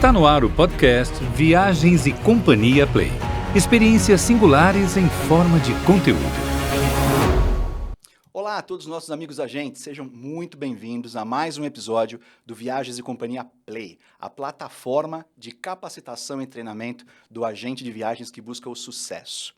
Está no ar o podcast Viagens e Companhia Play. Experiências singulares em forma de conteúdo. Olá a todos os nossos amigos agentes, sejam muito bem-vindos a mais um episódio do Viagens e Companhia Play, a plataforma de capacitação e treinamento do agente de viagens que busca o sucesso.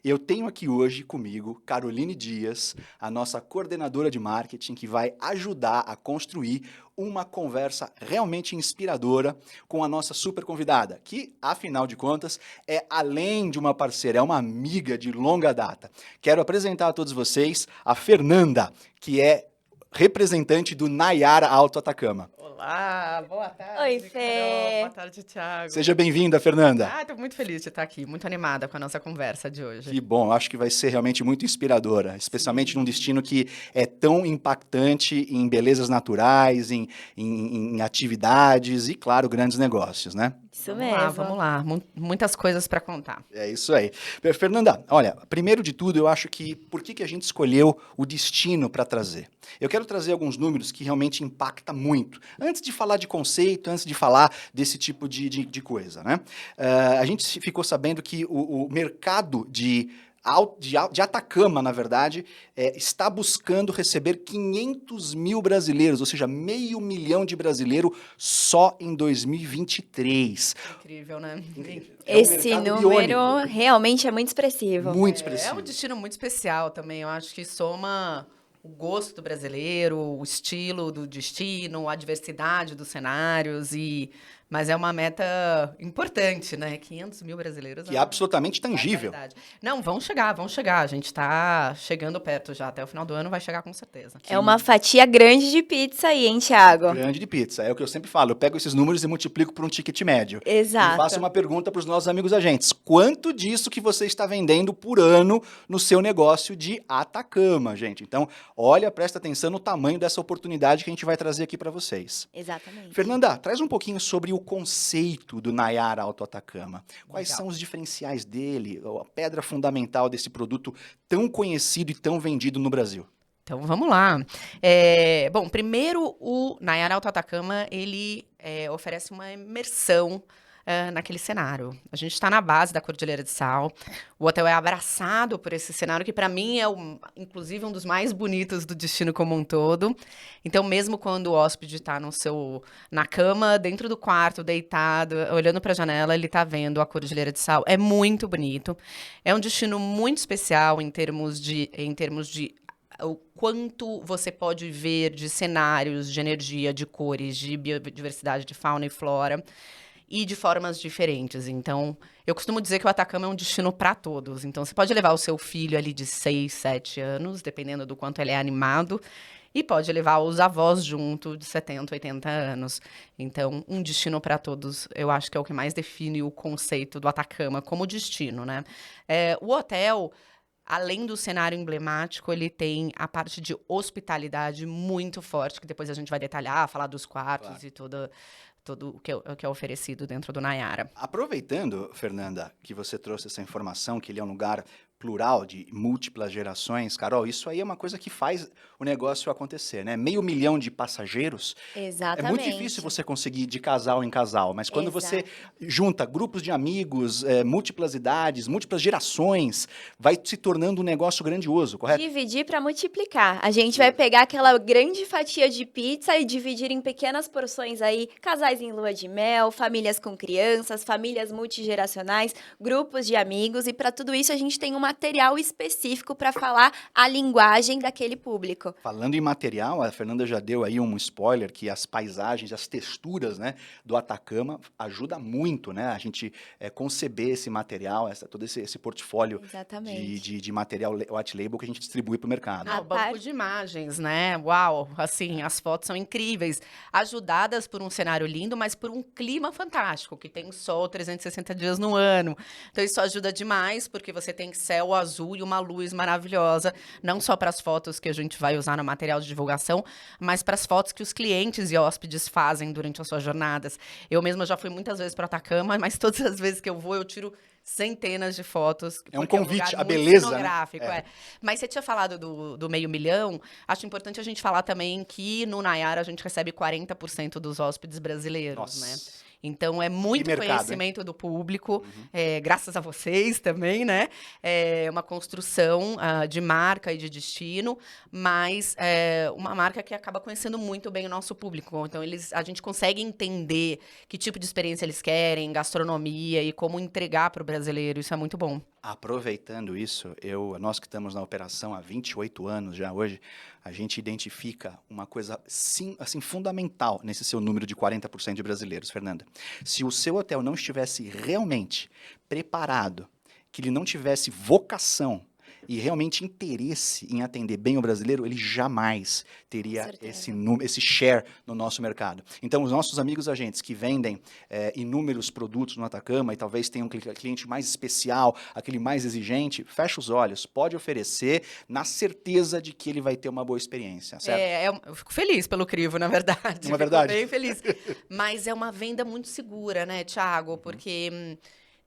Eu tenho aqui hoje comigo Caroline Dias, a nossa coordenadora de marketing, que vai ajudar a construir uma conversa realmente inspiradora com a nossa super convidada, que, afinal de contas, é além de uma parceira, é uma amiga de longa data. Quero apresentar a todos vocês a Fernanda, que é representante do Nayara Alto Atacama. Olá, boa tarde. Oi, Fê. Carol, boa tarde, Thiago. Seja bem-vinda, Fernanda. Estou muito feliz de estar aqui, muito animada com a nossa conversa de hoje. Que bom, acho que vai ser realmente muito inspiradora, especialmente num destino que é tão impactante em belezas naturais, em atividades e, claro, grandes negócios, né? Isso mesmo. Vamos lá. Muitas coisas para contar. É isso aí. Fernanda, olha, primeiro de tudo, eu acho que por que a gente escolheu o destino para trazer? Eu quero trazer alguns números que realmente impactam muito. Antes de falar de conceito, antes de falar desse tipo de coisa, né? A gente ficou sabendo que o mercado de Atacama, na verdade, está buscando receber 500 mil brasileiros, ou seja, 500 mil de brasileiros só em 2023. Incrível, né? Esse número realmente é muito expressivo. Muito expressivo. É um destino muito especial também, eu acho que soma o gosto do brasileiro, o estilo do destino, a diversidade dos cenários, mas é uma meta importante, né? 500 mil brasileiros. Que é absolutamente tangível. Não, vão chegar. A gente está chegando perto já. Até o final do ano vai chegar com certeza. É uma fatia grande de pizza aí, hein, Thiago? Grande de pizza. É o que eu sempre falo. Eu pego esses números e multiplico por um ticket médio. Exato. E faço uma pergunta para os nossos amigos agentes. Quanto disso que você está vendendo por ano no seu negócio de Atacama, gente? Então, olha, presta atenção no tamanho dessa oportunidade que a gente vai trazer aqui para vocês. Exatamente. Fernanda, traz um pouquinho sobre o conceito do Nayara Alto Atacama. Quais Legal. são os diferenciais dele, a pedra fundamental desse produto tão conhecido e tão vendido no Brasil? Então, vamos lá. Bom, primeiro, o Nayara Alto Atacama, ele oferece uma imersão naquele cenário. A gente está na base da Cordilheira de Sal. O hotel é abraçado por esse cenário que, para mim, é, inclusive, um dos mais bonitos do destino como um todo. Então, mesmo quando o hóspede está na cama, dentro do quarto, deitado, olhando para a janela, ele está vendo a Cordilheira de Sal. É muito bonito. É um destino muito especial em termos de o quanto você pode ver de cenários, de energia, de cores, de biodiversidade, de fauna e flora, e de formas diferentes. Então, eu costumo dizer que o Atacama é um destino para todos. Então, você pode levar o seu filho ali de 6, 7 anos, dependendo do quanto ele é animado, e pode levar os avós junto de 70, 80 anos. Então, um destino para todos, eu acho que é o que mais define o conceito do Atacama como destino, né? O hotel, além do cenário emblemático, ele tem a parte de hospitalidade muito forte, que depois a gente vai detalhar, falar dos quartos, claro, e todo o que é oferecido dentro do Nayara. Aproveitando, Fernanda, que você trouxe essa informação, que ele é um lugar plural de múltiplas gerações, Carol, isso aí é uma coisa que faz o negócio acontecer, né? 500 mil de passageiros. Exatamente. É muito difícil você conseguir de casal em casal, mas quando você junta grupos de amigos, múltiplas idades, múltiplas gerações, vai se tornando um negócio grandioso, correto? Dividir para multiplicar. A gente vai pegar aquela grande fatia de pizza e dividir em pequenas porções aí, casais em lua de mel, famílias com crianças, famílias multigeracionais, grupos de amigos, e para tudo isso a gente tem uma material específico para falar a linguagem daquele público. Falando em material, a Fernanda já deu aí um spoiler que as paisagens, as texturas, né, do Atacama ajuda muito, né, a gente conceber esse material, todo esse portfólio de material white label que a gente distribui para o mercado. O banco de imagens, né? Uau! Assim, as fotos são incríveis, ajudadas por um cenário lindo, mas por um clima fantástico, que tem sol 360 dias no ano. Então, isso ajuda demais, porque você tem céu azul e uma luz maravilhosa, não só para as fotos que a gente vai usar no material de divulgação, mas para as fotos que os clientes e hóspedes fazem durante as suas jornadas. Eu mesma já fui muitas vezes para Atacama, mas todas as vezes que eu vou, eu tiro centenas de fotos. É um porque convite, lugar a muito beleza, né? cenográfico, Mas você tinha falado do meio milhão, acho importante a gente falar também que no Nayara a gente recebe 40% dos hóspedes brasileiros, né? Nossa. Então, é muito mercado, hein? conhecimento do público, graças a vocês também, né? É uma construção de marca e de destino, mas uma marca que acaba conhecendo muito bem o nosso público. Então, a gente consegue entender que tipo de experiência eles querem, gastronomia e como entregar para o brasileiro. Isso é muito bom. Aproveitando isso, nós que estamos na operação há 28 anos já hoje, a gente identifica uma coisa sim, assim, fundamental nesse seu número de 40% de brasileiros, Fernanda. Se o seu hotel não estivesse realmente preparado, que ele não tivesse vocação e realmente interesse em atender bem o brasileiro, ele jamais teria esse share no nosso mercado. Então, os nossos amigos agentes que vendem inúmeros produtos no Atacama e talvez tenham um cliente mais especial, aquele mais exigente, fecha os olhos, pode oferecer na certeza de que ele vai ter uma boa experiência, certo? Eu fico feliz pelo crivo, na verdade. Não é verdade? Fico bem feliz. Mas é uma venda muito segura, né, Thiago? Porque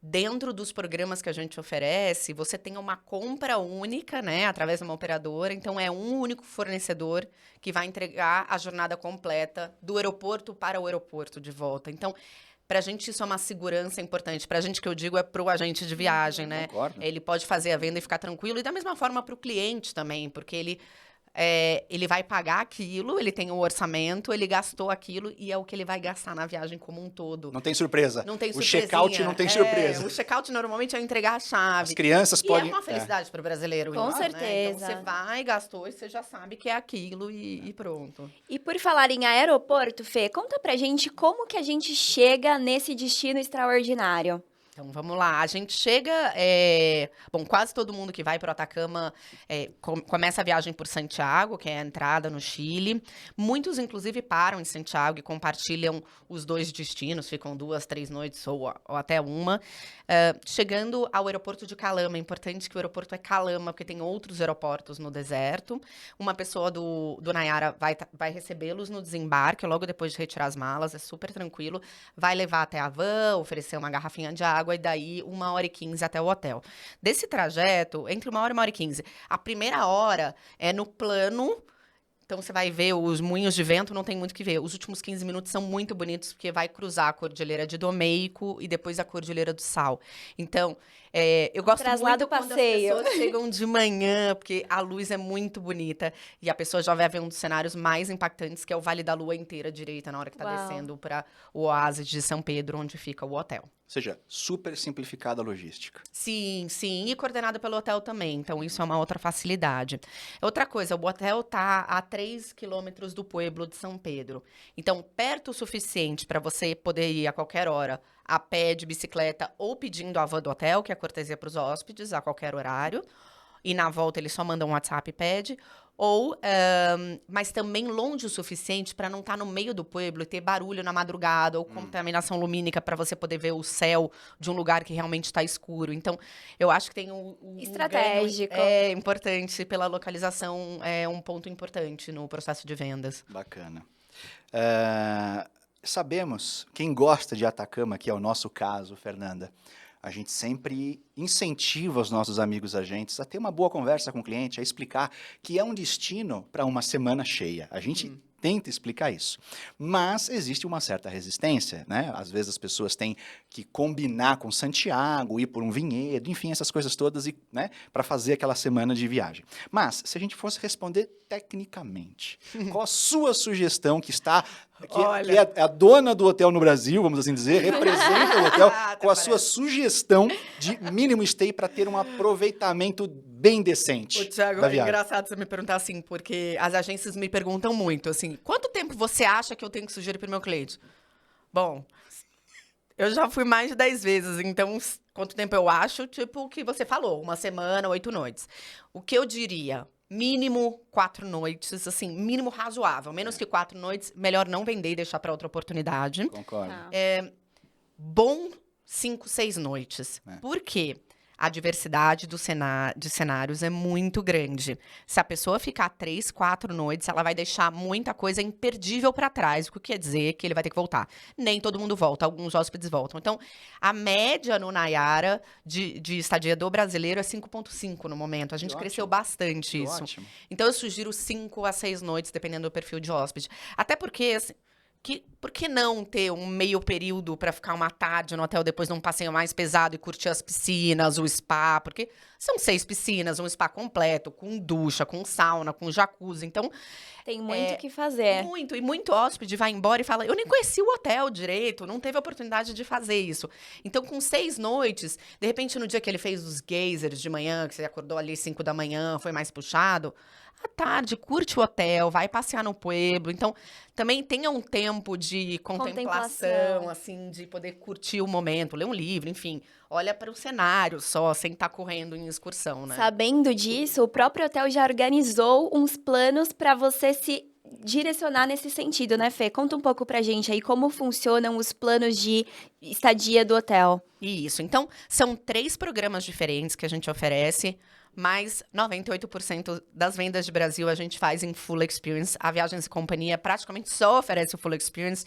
dentro dos programas que a gente oferece, você tem uma compra única, né, através de uma operadora. Então, é um único fornecedor que vai entregar a jornada completa do aeroporto para o aeroporto de volta. Então, para a gente isso é uma segurança importante. Para a gente, que eu digo, é para o agente de viagem, né? Concordo. Ele pode fazer a venda e ficar tranquilo. E da mesma forma para o cliente também, porque ele vai pagar aquilo, ele tem o orçamento, ele gastou aquilo e é o que ele vai gastar na viagem como um todo. Não tem surpresa. Não tem O surpresinha. check-out não tem surpresa. O check-out normalmente é entregar a chave. As crianças podem... E é uma felicidade para o brasileiro. Com né? certeza. Então, você vai, gastou e você já sabe que é aquilo e pronto. E por falar em aeroporto, Fê, conta pra gente como que a gente chega nesse destino extraordinário. Então, vamos lá. A gente chega... Bom, quase todo mundo que vai para o Atacama começa a viagem por Santiago, que é a entrada no Chile. Muitos, inclusive, param em Santiago e compartilham os dois destinos. Ficam 2, 3 noites ou até uma. Chegando ao aeroporto de Calama. É importante que o aeroporto é Calama, porque tem outros aeroportos no deserto. Uma pessoa do Nayara vai recebê-los no desembarque, logo depois de retirar as malas. É super tranquilo. Vai levar até a van, oferecer uma garrafinha de água e daí 1h15 até o hotel. Desse trajeto, entre 1h e 1h15, a primeira hora é no plano. Então, você vai ver os moinhos de vento, não tem muito o que ver. Os últimos 15 minutos são muito bonitos, porque vai cruzar a Cordilheira de Domeico e depois a Cordilheira do Sal. Então, eu gosto muito quando as pessoas chegam de manhã, porque a luz é muito bonita. E a pessoa já vai ver um dos cenários mais impactantes, que é o Vale da Lua inteira à direita, na hora que está descendo para o oásis de São Pedro, onde fica o hotel. Ou seja, super simplificada a logística. Sim, sim. E coordenado pelo hotel também. Então, isso é uma outra facilidade. Outra coisa, o hotel está a 3 quilômetros do pueblo de São Pedro. Então, perto o suficiente para você poder ir a qualquer hora a pé, de bicicleta ou pedindo a van do hotel, que é cortesia para os hóspedes, a qualquer horário. E na volta ele só manda um WhatsApp e pede. Mas também longe o suficiente para não estar no meio do pueblo e ter barulho na madrugada ou contaminação lumínica para você poder ver o céu de um lugar que realmente está escuro. Então, eu acho que tem estratégico. É importante pela localização, é um ponto importante no processo de vendas. Bacana. Sabemos, quem gosta de Atacama, que é o nosso caso, Fernanda, a gente sempre incentiva os nossos amigos agentes a ter uma boa conversa com o cliente, a explicar que é um destino para uma semana cheia. A gente tenta explicar isso. Mas existe uma certa resistência, né? Às vezes as pessoas têm que combinar com Santiago, ir por um vinhedo, enfim, essas coisas todas, né, para fazer aquela semana de viagem. Mas, se a gente fosse responder tecnicamente, qual a sua sugestão que está... Que é a dona do hotel no Brasil, vamos assim dizer, representa o hotel, com a sua sugestão de mínimo stay para ter um aproveitamento bem decente. Thiago, da é viagem. engraçado você me perguntar assim, porque as agências me perguntam muito, assim, quanto tempo você acha que eu tenho que sugerir para o meu cliente? Bom, eu já fui mais de 10 vezes, então quanto tempo eu acho? Tipo o que você falou, 1 semana, 8 noites. O que eu diria? Mínimo 4 noites, assim, mínimo razoável. Menos que 4 noites, melhor não vender e deixar para outra oportunidade. Concordo. Bom 5, 6 noites. Por quê? a diversidade de cenários é muito grande. Se a pessoa ficar 3, 4 noites, ela vai deixar muita coisa imperdível para trás, o que quer dizer que ele vai ter que voltar. Nem todo mundo volta, alguns hóspedes voltam. Então, a média no Nayara de estadia do brasileiro é 5,5 no momento. A gente cresceu bastante isso. Ótimo. Então, eu sugiro 5 a 6 noites, dependendo do perfil de hóspede. Até porque, assim, por que não ter um meio período para ficar uma tarde no hotel depois de um passeio mais pesado e curtir as piscinas, o spa? Porque são 6 piscinas, um spa completo, com ducha, com sauna, com jacuzzi. Então, Tem muito o que fazer. e muito hóspede vai embora e fala, eu nem conheci o hotel direito, não teve a oportunidade de fazer isso. Então, com 6 noites, de repente, no dia que ele fez os geysers de manhã, que você acordou ali 5 da manhã, foi mais puxado, à tarde, curte o hotel, vai passear no pueblo. Então, também tenha um tempo de contemplação, assim, de poder curtir o momento, ler um livro, enfim. Olha para o cenário só, sem estar correndo em excursão, né? Sabendo disso, o próprio hotel já organizou uns planos para você se direcionar nesse sentido, né, Fê? Conta um pouco pra gente aí como funcionam os planos de estadia do hotel. Isso. Então, são 3 programas diferentes que a gente oferece, mas 98% das vendas de Brasil a gente faz em Full Experience. A Viagens e Companhia praticamente só oferece o Full Experience.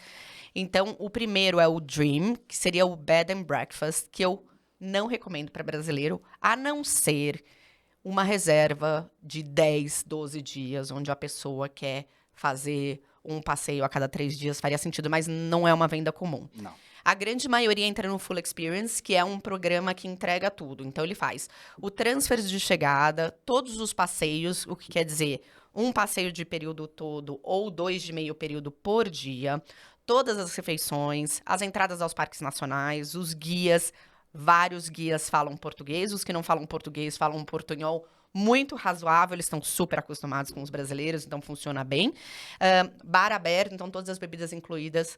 Então, o primeiro é o Dream, que seria o Bed and Breakfast, que eu não recomendo para brasileiro, a não ser uma reserva de 10, 12 dias, onde a pessoa quer fazer um passeio a cada 3 dias, faria sentido, mas não é uma venda comum. Não. A grande maioria entra no Full Experience, que é um programa que entrega tudo. Então, ele faz o transfer de chegada, todos os passeios, o que quer dizer um passeio de período todo ou 2 de meio período por dia, todas as refeições, as entradas aos parques nacionais, os guias. Vários guias falam português, os que não falam português falam um portunhol muito razoável, eles estão super acostumados com os brasileiros, então funciona bem. Bar aberto, então todas as bebidas incluídas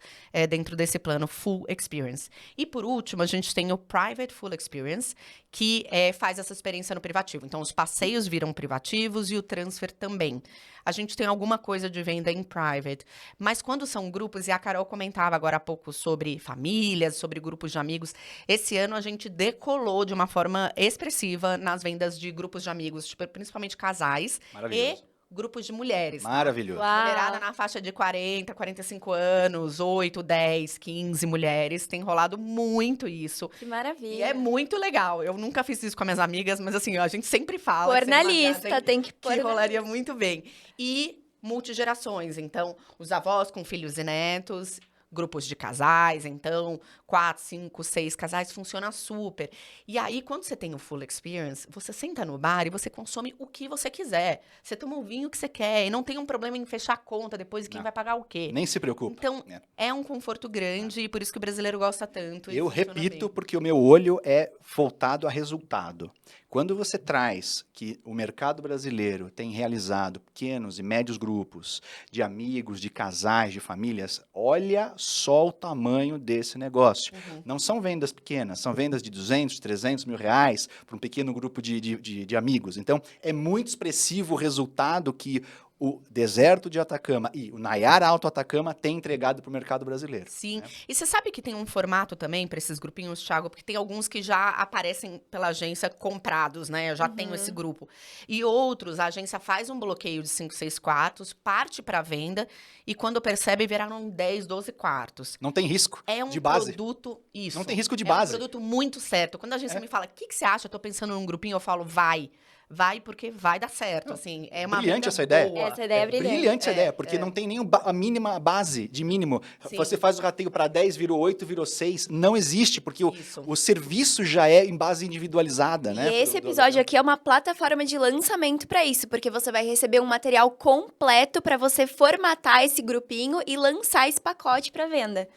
dentro desse plano Full Experience. E por último, a gente tem o Private Full Experience, que faz essa experiência no privativo. Então os passeios viram privativos e o transfer também. A gente tem alguma coisa de venda em private, mas quando são grupos, e a Carol comentava agora há pouco sobre famílias, sobre grupos de amigos, esse ano a gente decolou de uma forma expressiva nas vendas de grupos de amigos, tipo, principalmente casais e grupos de mulheres. Maravilhoso. Uau. Mulherada na faixa de 40, 45 anos, 8, 10, 15 mulheres. Tem rolado muito isso. Que maravilha. E é muito legal. Eu nunca fiz isso com as minhas amigas, mas assim, a gente sempre fala. Pôr na lista, tem que pôr Que na rolaria muito bem. E multigerações, então, os avós com filhos e netos, grupos de casais, então, 4, 5, 6 casais, funciona super. E aí, quando você tem o Full Experience, você senta no bar e você consome o que você quiser. Você toma o vinho que você quer e não tem um problema em fechar a conta depois de quem vai pagar o quê. Nem se preocupa. Então, é um conforto grande e por isso que o brasileiro gosta tanto. e Eu funciona repito, bem. porque o meu olho é voltado a resultado. Quando você traz que o mercado brasileiro tem realizado pequenos e médios grupos de amigos, de casais, de famílias, olha só o tamanho desse negócio. Não são vendas pequenas, são vendas de 200, 300 mil reais para um pequeno grupo de amigos. Então, é muito expressivo o resultado que o deserto de Atacama e o Nayara Alto Atacama tem entregado para o mercado brasileiro. Sim. E você sabe que tem um formato também para esses grupinhos, Thiago? Porque tem alguns que já aparecem pela agência comprados, né? Eu já tenho esse grupo. E outros, a agência faz um bloqueio de 5, 6 quartos, parte para venda e quando percebe, viraram 10, 12 quartos. Não tem risco É um de base. produto, isso. Não tem risco de É base. um produto muito certo. Quando a agência me fala, o que você acha? Eu tô pensando num grupinho, eu falo, vai. Vai porque vai dar certo, assim. É uma Brilhante venda essa ideia. boa. Essa ideia é brilhante. Essa ideia, porque não tem nem a mínima base de mínimo. Sim. Você faz o rateio para 10, virou 8, virou 6. Não existe, porque Isso. o serviço já é em base individualizada, né? E esse episódio aqui é uma plataforma de lançamento para isso, porque você vai receber um material completo para você formatar esse grupinho e lançar esse pacote para venda.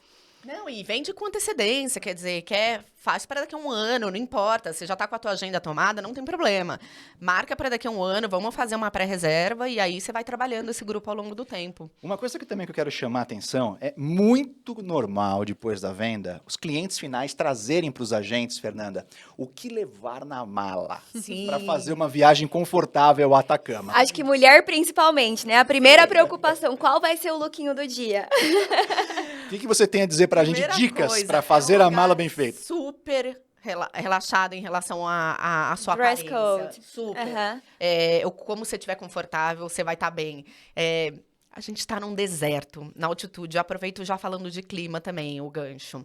Não, e vende com antecedência, quer dizer, faz para daqui a um ano, não importa. Você já tá com a tua agenda tomada, não tem problema. Marca para daqui a um ano, vamos fazer uma pré-reserva e aí você vai trabalhando esse grupo ao longo do tempo. Uma coisa que também que eu quero chamar a atenção, é muito normal, depois da venda, os clientes finais trazerem para os agentes, Fernanda, o que levar na mala Sim. para fazer uma viagem confortável ao Atacama. Acho que mulher principalmente, né? A primeira preocupação, qual vai ser o lookinho do dia? O que você tem a dizer para a gente? Primeira Dicas coisa, para fazer é um a mala lugar bem feita. Super relaxado em relação à sua Dress aparência. code. Super. Aham. Como você estiver confortável, você vai estar bem. A gente está num deserto, na altitude. Eu aproveito já falando de clima também, o gancho.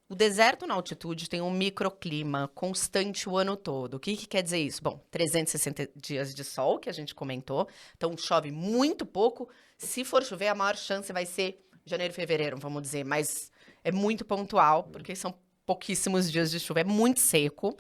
O deserto na altitude tem um microclima constante o ano todo. O que quer dizer isso? Bom, 360 dias de sol, que a gente comentou. Então, chove muito pouco. Se for chover, a maior chance vai ser janeiro e fevereiro, vamos dizer. Mas é muito pontual, porque são pouquíssimos dias de chuva. É muito seco.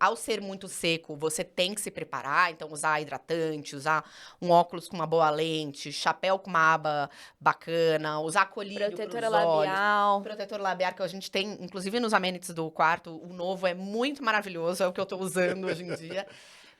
Ao ser muito seco, você tem que se preparar, então usar hidratante, usar um óculos com uma boa lente, chapéu com uma aba bacana, usar colírio Protetora pros olhos. labial. Protetor labial que a gente tem, inclusive nos amenities do quarto, o novo é muito maravilhoso, é o que eu tô usando hoje em dia.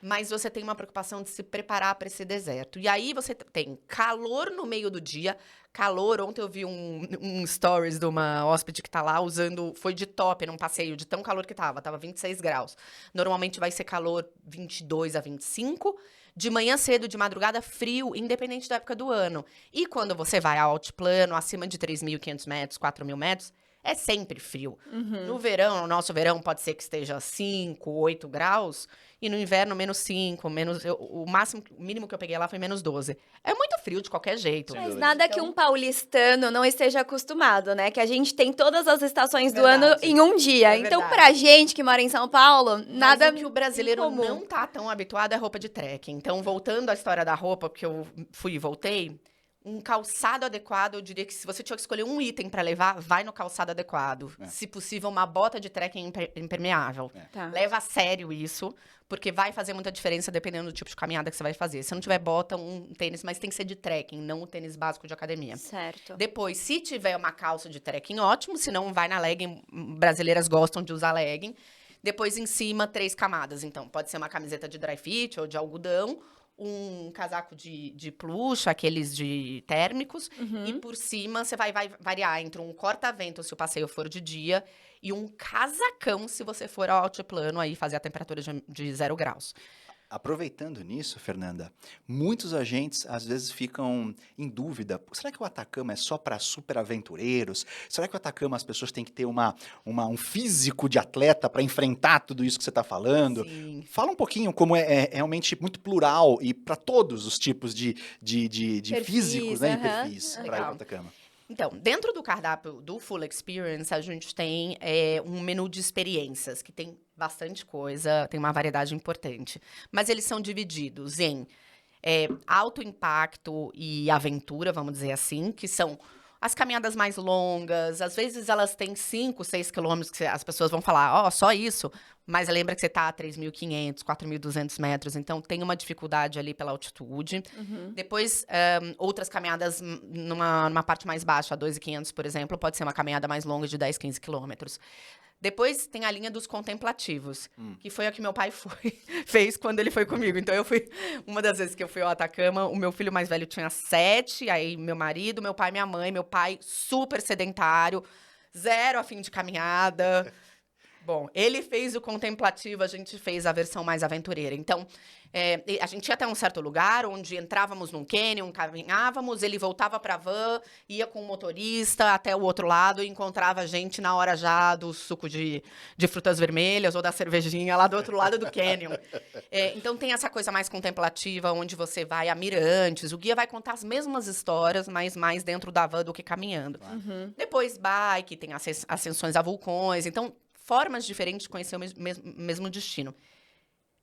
Mas você tem uma preocupação de se preparar para esse deserto. E aí você tem calor no meio do dia. Calor, ontem eu vi um stories de uma hóspede que tá lá usando, foi de top num passeio, de tão calor que tava 26 graus. Normalmente vai ser calor 22 a 25, de manhã cedo, de madrugada, frio, independente da época do ano. E quando você vai ao altiplano, acima de 3.500 metros, 4.000 metros, é sempre frio. No verão, no nosso verão, pode ser que esteja 5, 8 graus, e no inverno, menos 5, o mínimo que eu peguei lá foi menos 12. É muito frio de qualquer jeito. Mas nada que um paulistano não esteja acostumado, né? Que a gente tem todas as estações do ano Verdade. em um dia. É então, verdade. pra gente que mora em São Paulo, nada Mas o que o brasileiro incomum. não tá tão habituado é roupa de trekking. Então, voltando à história da roupa, porque eu fui e voltei, um calçado adequado, eu diria que se você tiver que escolher um item pra levar, vai no calçado adequado. Se possível, uma bota de trekking impermeável. Tá. Leva a sério isso, porque vai fazer muita diferença dependendo do tipo de caminhada que você vai fazer. Se não tiver bota, um tênis, mas tem que ser de trekking, não o tênis básico de academia. Certo. Depois, se tiver uma calça de trekking, ótimo. Se não, vai na legging. Brasileiras gostam de usar legging. Depois, em cima, 3 camadas. Então, pode ser uma camiseta de dry fit ou de algodão, um casaco de plush, aqueles de térmicos. E por cima, você vai variar entre um corta-vento, se o passeio for de dia, e um casacão, se você for ao altiplano, aí fazer a temperatura de 0 graus. Aproveitando nisso, Fernanda, muitos agentes às vezes ficam em dúvida. Será que o Atacama é só para super aventureiros? Será que o Atacama as pessoas têm que ter um físico de atleta para enfrentar tudo isso que você está falando? Sim. Fala um pouquinho como é realmente muito plural e para todos os tipos de Perfis, físicos, né, e aham. perfis para ir para Legal. o Atacama. Então, dentro do cardápio do Full Experience, a gente tem um menu de experiências, que tem bastante coisa, tem uma variedade importante. Mas eles são divididos em alto impacto e aventura, vamos dizer assim, que são as caminhadas mais longas. Às vezes elas têm 5, 6 quilômetros, que as pessoas vão falar, só isso. Mas lembra que você está a 3.500, 4.200 metros, então tem uma dificuldade ali pela altitude. Depois, outras caminhadas numa parte mais baixa, a 2.500, por exemplo, pode ser uma caminhada mais longa de 10, 15 quilômetros. Depois tem a linha dos contemplativos, que foi a que meu pai fez quando ele foi comigo. Então, uma das vezes que eu fui ao Atacama, o meu filho mais velho tinha 7, aí meu marido, meu pai e minha mãe. Meu pai super sedentário, 0 a fim de caminhada. Bom, ele fez o contemplativo, a gente fez a versão mais aventureira. Então, a gente ia até um certo lugar, onde entrávamos num cânion, caminhávamos, ele voltava para a van, ia com o motorista até o outro lado e encontrava a gente na hora já do suco de frutas vermelhas ou da cervejinha lá do outro lado do cânion. Então, tem essa coisa mais contemplativa, onde você vai a mirantes, o guia vai contar as mesmas histórias, mas mais dentro da van do que caminhando. Depois, bike, tem ascensões a vulcões, então formas diferentes de conhecer o mesmo destino.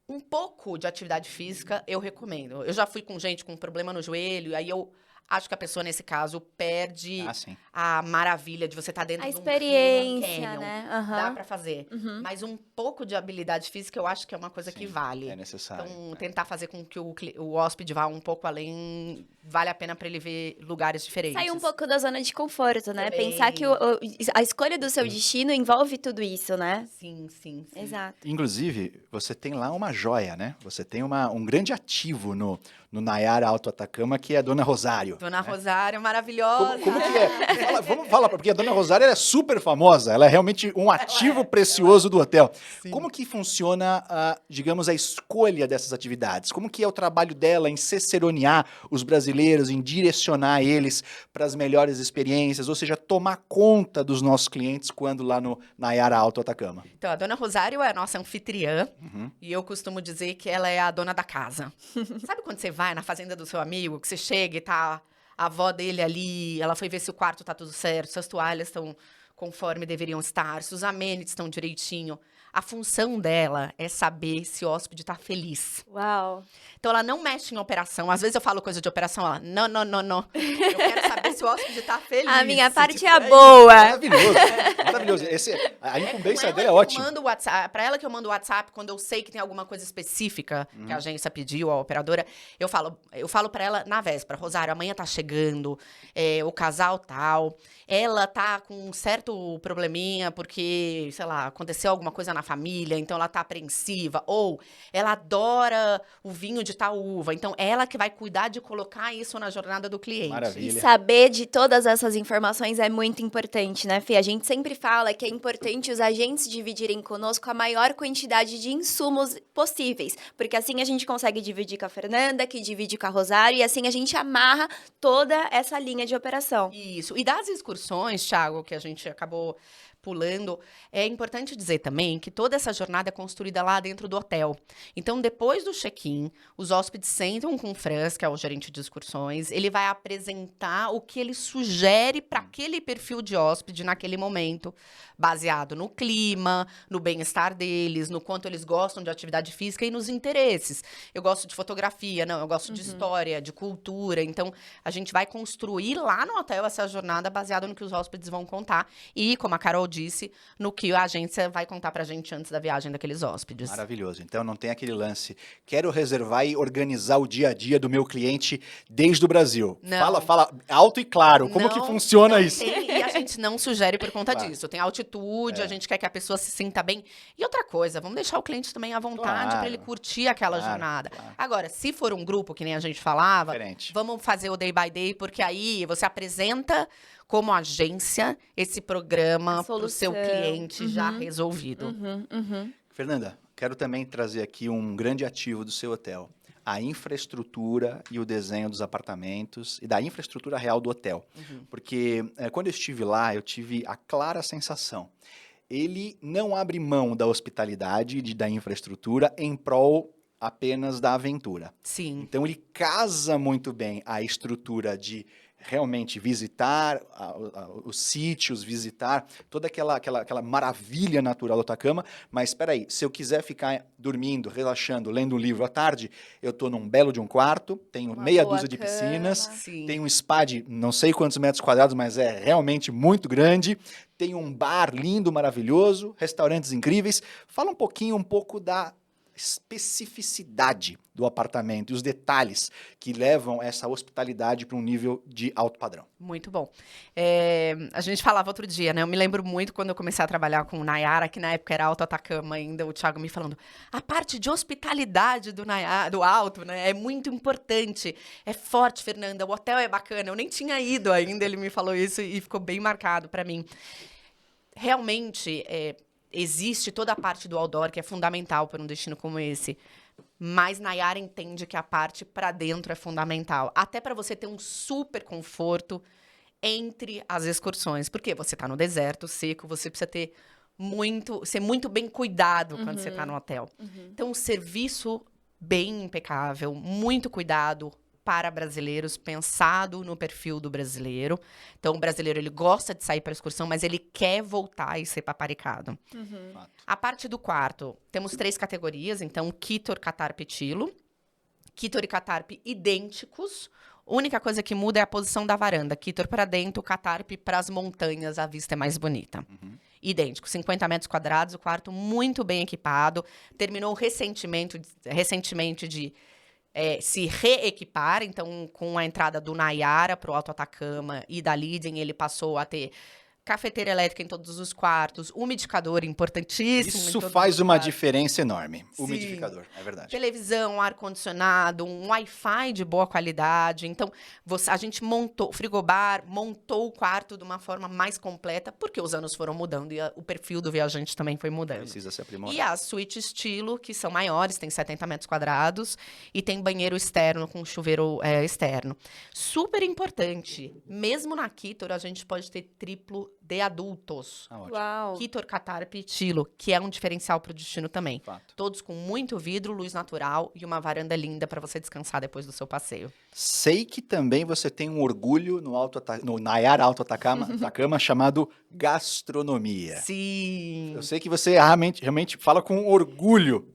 Um pouco de atividade física eu recomendo. Eu já fui com gente com problema no joelho, aí eu acho que a pessoa, nesse caso, perde a maravilha de você estar dentro A de um experiência, rio, num canyon. né? Dá pra fazer. Mas um pouco de habilidade física eu acho que é uma coisa que vale. É necessário. Então, tentar fazer com que o hóspede vá um pouco além, vale a pena para ele ver lugares diferentes. Sair um pouco da zona de conforto, né? Também. Pensar que a escolha do seu destino envolve tudo isso, né? Sim. Exato. Inclusive, você tem lá uma joia, né? Você tem um grande ativo no Nayara Alto Atacama, que é a Dona Rosário. Dona Rosário, maravilhosa. Como que é? Vamos falar, porque a Dona Rosário ela é super famosa, ela é realmente um ativo precioso do hotel. Sim. Como que funciona, digamos, a escolha dessas atividades? Como que é o trabalho dela em ciceronear os brasileiros, em direcionar eles para as melhores experiências, ou seja, tomar conta dos nossos clientes quando lá no Nayara Alto Atacama? Então, a Dona Rosário é a nossa anfitriã, Uhum. e eu costumo dizer que ela é a dona da casa. Sabe quando você vai na fazenda do seu amigo, que você chega e tá a avó dele ali, ela foi ver se o quarto tá tudo certo, se as toalhas estão conforme deveriam estar, se os amenities estão direitinho. A função dela é saber se o hóspede tá feliz. Uau. Então, ela não mexe em operação. Às vezes eu falo coisa de operação, ela, não. Eu quero saber se o hóspede tá feliz. A minha parte Tipo, é a isso. boa. Maravilhoso, maravilhoso. A incumbência dela é ótima. Pra ela que eu mando o WhatsApp, quando eu sei que tem alguma coisa específica que a agência pediu, a operadora, eu falo pra ela na véspera, Rosário, amanhã tá chegando, o casal tal, ela tá com um certo probleminha porque, sei lá, aconteceu alguma coisa na família, então ela tá apreensiva, ou ela adora o vinho de tal uva, então ela que vai cuidar de colocar isso na jornada do cliente. E Maravilha. saber de todas essas informações é muito importante, né, Fê? A gente sempre fala que é importante os agentes dividirem conosco a maior quantidade de insumos possíveis, porque assim a gente consegue dividir com a Fernanda, que divide com a Rosário, e assim a gente amarra toda essa linha de operação. Isso. E das excursões, Thiago, que a gente acabou pulando, é importante dizer também que toda essa jornada é construída lá dentro do hotel. Então, depois do check-in, os hóspedes sentam com o Franz, que é o gerente de excursões, ele vai apresentar o que ele sugere para aquele perfil de hóspede naquele momento, baseado no clima, no bem-estar deles, no quanto eles gostam de atividade física e nos interesses. Eu gosto de fotografia, não, eu gosto de história, de cultura. Então, a gente vai construir lá no hotel essa jornada baseada no que os hóspedes vão contar e, como a Carol disse, no que a agência vai contar pra gente antes da viagem daqueles hóspedes. Maravilhoso. Então não tem aquele lance, quero reservar e organizar o dia a dia do meu cliente desde o Brasil. Não. Fala alto e claro, como que funciona não isso? tem, e a gente não sugere por conta Claro. disso. Tem altitude, a gente quer que a pessoa se sinta bem. E outra coisa, vamos deixar o cliente também à vontade para ele Claro. curtir aquela Claro, jornada. claro. Agora, se for um grupo, que nem a gente falava, Diferente. vamos fazer o day by day, porque aí você apresenta como agência esse programa A para o seu solução. cliente já resolvido. Fernanda, quero também trazer aqui um grande ativo do seu hotel. A infraestrutura e o desenho dos apartamentos e da infraestrutura real do hotel. Porque quando eu estive lá, eu tive a clara sensação. Ele não abre mão da hospitalidade e da infraestrutura em prol apenas da aventura. Sim. Então ele casa muito bem a estrutura de realmente visitar os sítios, visitar toda aquela maravilha natural do Atacama, mas espera aí, se eu quiser ficar dormindo, relaxando, lendo um livro à tarde, eu estou num belo de um quarto, tenho Uma meia boa dúzia de cama. piscinas, Sim. tem um spa de não sei quantos metros quadrados, mas é realmente muito grande, tem um bar lindo, maravilhoso, restaurantes incríveis. Fala um pouco da especificidade do apartamento e os detalhes que levam essa hospitalidade para um nível de alto padrão. Muito bom. A gente falava outro dia, né? Eu me lembro muito quando eu comecei a trabalhar com o Nayara, que na época era Alto Atacama ainda, o Thiago me falando, a parte de hospitalidade do Nayara, do Alto, né? É muito importante. É forte, Fernanda. O hotel é bacana. Eu nem tinha ido ainda, ele me falou isso e ficou bem marcado para mim. Realmente, existe toda a parte do outdoor que é fundamental para um destino como esse. Mas Nayara entende que a parte para dentro é fundamental. Até para você ter um super conforto entre as excursões. Porque você está no deserto seco, você precisa ser muito bem cuidado quando você está no hotel. Então, um serviço bem impecável, muito cuidado para brasileiros, pensado no perfil do brasileiro. Então, o brasileiro, ele gosta de sair para excursão, mas ele quer voltar e ser paparicado. A parte do quarto, temos 3 categorias. Então, Kitor, Catarpe e Tilo. Kitor e Catarpe idênticos. A única coisa que muda é a posição da varanda. Kitor para dentro, Catarpe para as montanhas, a vista é mais bonita. Idêntico, 50 metros quadrados, o quarto muito bem equipado. Terminou recentemente de se reequipar, então com a entrada do Nayara para o Alto Atacama e da Liden, ele passou a ter cafeteira elétrica em todos os quartos, umidificador importantíssimo. em Isso todos faz os uma quartos. diferença enorme. Sim. Umidificador, é verdade. Televisão, ar-condicionado, um Wi-Fi de boa qualidade. Então, a gente montou, frigobar, montou o quarto de uma forma mais completa, porque os anos foram mudando e o perfil do viajante também foi mudando. Precisa se aprimorar. E as suítes estilo, que são maiores, tem 70 metros quadrados, e tem banheiro externo com chuveiro externo. Super importante, mesmo na Kitor, a gente pode ter triplo de adultos. Ótimo. Uau. Kitor, Catarp e Tilo, que é um diferencial para o destino também. Fato. Todos com muito vidro, luz natural e uma varanda linda para você descansar depois do seu passeio. Sei que também você tem um orgulho no Nayara Alto Atacama chamado gastronomia. Sim. Eu sei que você realmente fala com orgulho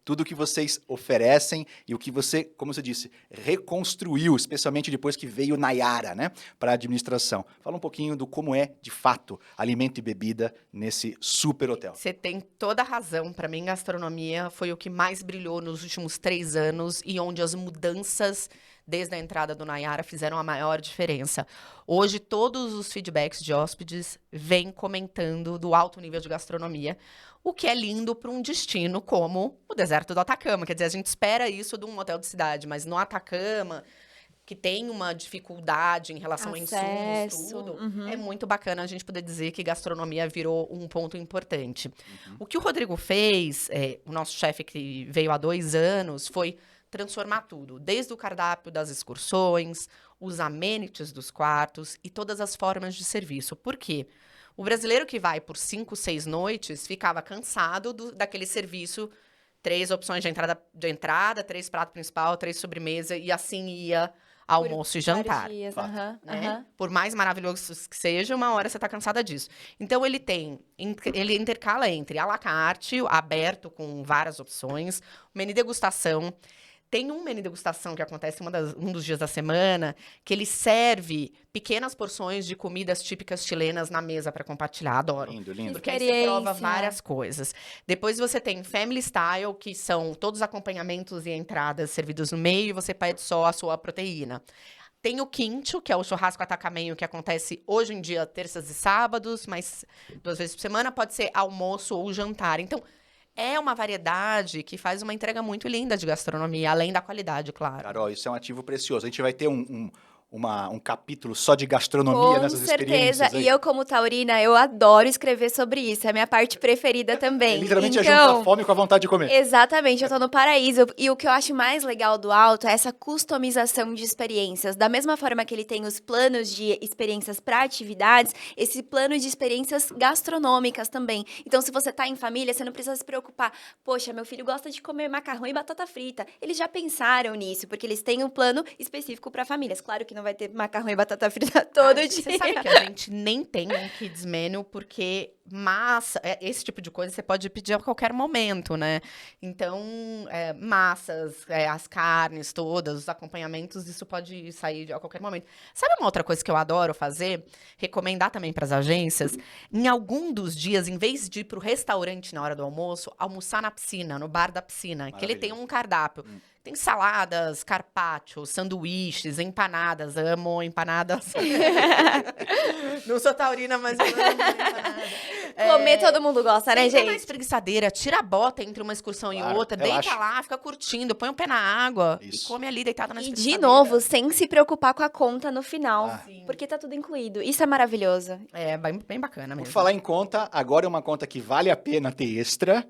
tudo que vocês oferecem e o que você, como você disse, reconstruiu, especialmente depois que veio Nayara, né, para a administração. Fala um pouquinho do como é, de fato, alimento e bebida nesse super hotel. Você tem toda a razão. Para mim, gastronomia foi o que mais brilhou nos últimos 3 anos e onde as mudanças desde a entrada do Nayara fizeram a maior diferença. Hoje, todos os feedbacks de hóspedes vêm comentando do alto nível de gastronomia, o que é lindo para um destino como o deserto do Atacama. Quer dizer, a gente espera isso de um hotel de cidade, mas no Atacama, que tem uma dificuldade em relação a insumos, Acesso, tudo, uhum. é muito bacana a gente poder dizer que gastronomia virou um ponto importante. O que o Rodrigo fez, o nosso chefe que veio há 2 anos, foi transformar tudo, desde o cardápio das excursões, os amenities dos quartos e todas as formas de serviço. Por quê? O brasileiro que vai por 5, 6 noites ficava cansado daquele serviço, 3 opções de entrada, 3 prato principal, 3 sobremesa, e assim ia almoço e jantar. Vários dias, Fato. aham, Né? aham. Por mais maravilhoso que seja, uma hora você tá cansada disso. Então, ele intercala entre à la carte, aberto com várias opções, menu degustação. Tem um menu degustação que acontece um dos dias da semana, que ele serve pequenas porções de comidas típicas chilenas na mesa para compartilhar. Adoro. Lindo, lindo. Porque aí você prova Experiência. várias coisas. Depois você tem Family Style, que são todos os acompanhamentos e entradas servidos no meio, e você pede só a sua proteína. Tem o quinto, que é o churrasco atacamenho, que acontece hoje em dia, terças e sábados, mas 2 vezes por semana. Pode ser almoço ou jantar. Então, é uma variedade que faz uma entrega muito linda de gastronomia, além da qualidade, claro. Carol, isso é um ativo precioso. A gente vai ter um capítulo só de gastronomia Com nessas certeza. experiências. aí. E eu, como taurina, eu adoro escrever sobre isso. É a minha parte preferida também. Literalmente é Então, juntar a fome com a vontade de comer. exatamente, eu tô no paraíso. E o que eu acho mais legal do Alto é essa customização de experiências. Da mesma forma que ele tem os planos de experiências para atividades, esse plano de experiências gastronômicas também. Então, se você tá em família, você não precisa se preocupar. Poxa, meu filho gosta de comer macarrão e batata frita. Eles já pensaram nisso, porque eles têm um plano específico para famílias. Claro que não vai ter macarrão e batata frita todo dia. Você sabe que a gente nem tem um kids menu, porque massa, esse tipo de coisa você pode pedir a qualquer momento, né? Então, massas, as carnes todas, os acompanhamentos, isso pode sair a qualquer momento. Sabe uma outra coisa que eu adoro fazer? Recomendar também para as agências? Em algum dos dias, em vez de ir para o restaurante na hora do almoço, almoçar na piscina, no bar da piscina, que ele tem um cardápio. Tem saladas, carpaccio, sanduíches, empanadas. Amo empanadas. Não sou taurina, mas eu amo empanada. Comer todo mundo gosta, né, Senta na gente? espreguiçadeira, tira a bota entre uma excursão Claro, e outra, relaxa. deita lá, fica curtindo, põe o pé na água Isso. e come ali deitada na E, de espreguiçadeira. novo, sem se preocupar com a conta no final. Ah. Sim. Porque tá tudo incluído. Isso é maravilhoso. É bem bacana Por mesmo. falar em conta, agora é uma conta que vale a pena ter extra,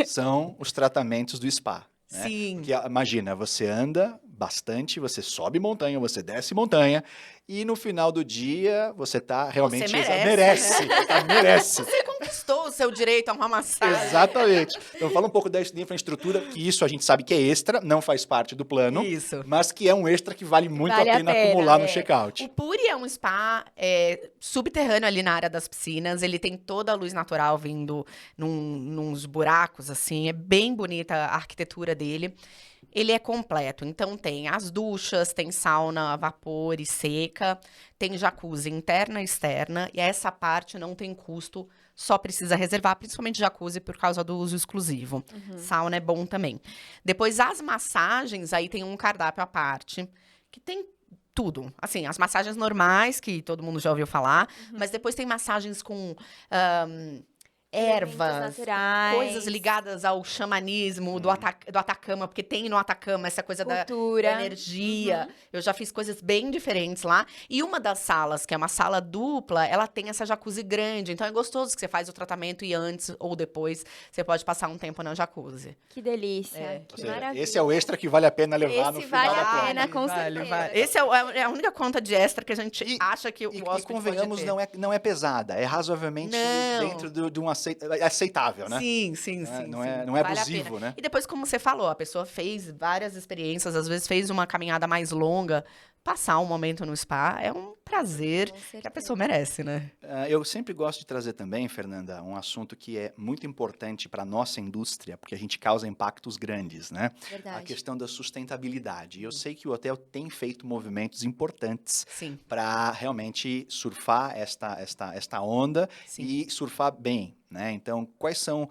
são os tratamentos do spa. Né? Sim. Porque, imagina, você anda bastante, você sobe montanha, você desce montanha, e no final do dia você tá realmente... Você merece, merece. Você conquistou o seu direito a uma massagem. Exatamente. Então fala um pouco da infraestrutura, que isso a gente sabe que é extra, não faz parte do plano, Isso. mas que é um extra que vale muito Vale a a pena pena, acumular no O check-out. Puri é um spa subterrâneo ali na área das piscinas. Ele tem toda a luz natural vindo nos buracos, assim. É bem bonita a arquitetura dele. Ele é completo, então tem as duchas, tem sauna a vapor e seca, tem jacuzzi interna e externa, e essa parte não tem custo, só precisa reservar, principalmente jacuzzi por causa do uso exclusivo. Sauna é bom também. Depois, as massagens, aí tem um cardápio à parte, que tem tudo. Assim, as massagens normais, que todo mundo já ouviu falar, mas depois tem massagens com Elementos ervas, naturais. coisas ligadas ao xamanismo do Atacama, porque tem no Atacama essa coisa da Cultura. energia. Eu já fiz coisas bem diferentes lá. E uma das salas, que é uma sala dupla, ela tem essa jacuzzi grande. Então é gostoso que você faz o tratamento e antes ou depois você pode passar um tempo na jacuzzi. Que delícia. É. Ou Que seja, maravilha. esse é o extra que vale a pena levar no Esse final vale da a conta. pena, com certeza. Esse é a única conta de extra que a gente E- acha que o E hóspede convenhamos, pode ter. não é pesada, é razoavelmente Não. dentro de um aceitável, né? Sim, sim, Não é- sim. não sim. é- não é Vale a abusivo, pena. né? E depois, como você falou, a pessoa fez várias experiências, às vezes fez uma caminhada mais longa. Passar um momento no spa é um prazer Com que a certeza. pessoa merece, né? Eu sempre gosto de trazer também, Fernanda, um assunto que é muito importante para a nossa indústria, porque a gente causa impactos grandes, né? A Verdade. questão da sustentabilidade. E eu sei que o hotel tem feito movimentos importantes Sim, para realmente surfar esta onda sim. e surfar bem, né? Então, quais são